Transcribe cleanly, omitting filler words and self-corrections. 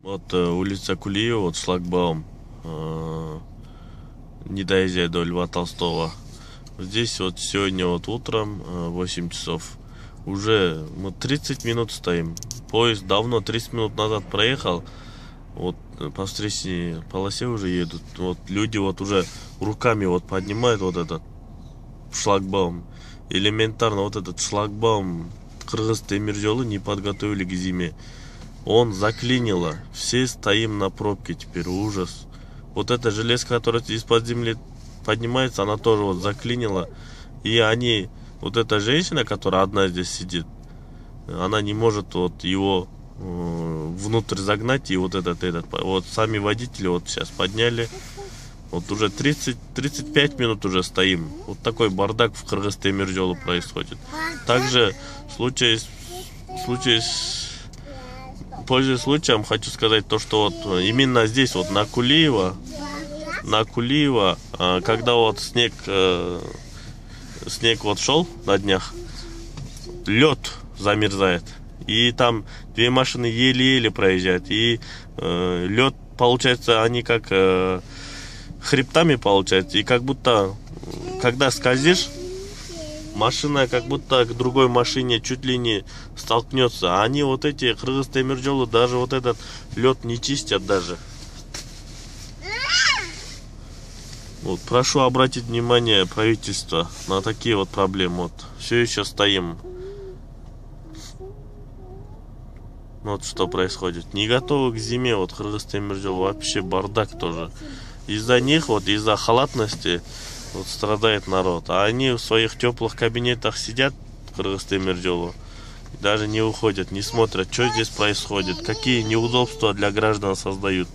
Вот улица Кулиева, вот шлагбаум, не доезжая до Льва Толстого. Здесь вот сегодня вот утром 8 часов. Уже мы 30 минут стоим. Поезд давно 30 минут назад проехал. Вот по встречной полосе уже едут. Вот люди вот уже руками вот поднимают вот этот шлагбаум. Элементарно вот этот шлагбаум Кыргыз темиржолы не подготовили к зиме. Он заклинило. Все стоим на пробке теперь. Ужас. Вот эта железка, которая из-под земли поднимается, она тоже вот заклинила. И они, вот эта женщина, которая одна здесь сидит, она не может вот его внутрь загнать. И вот вот сами водители вот сейчас подняли. Вот уже 30-35 минут уже стоим. Вот такой бардак в Кыргыз темиржолу происходит. Также пользуясь случаем, хочу сказать то, что вот именно здесь вот на Кулиева, когда вот снег вот шел на днях, лед замерзает. И там две машины еле-еле проезжают. И лед, получается, они как хребтами получается. И как будто, когда скользишь, машина как будто к другой машине чуть ли не столкнется. А они вот эти Кыргыз темиржолы даже вот этот лед не чистят даже. Вот, прошу обратить внимание правительства на такие вот проблемы. Вот, все еще стоим. Вот что происходит. Не готовы к зиме. Вот Кыргыз темиржол вообще бардак тоже. Из-за них, вот из-за халатности вот страдает народ. А они в своих теплых кабинетах сидят в Кыргыз темиржолу. Даже не уходят, не смотрят, что здесь происходит, какие неудобства для граждан создают.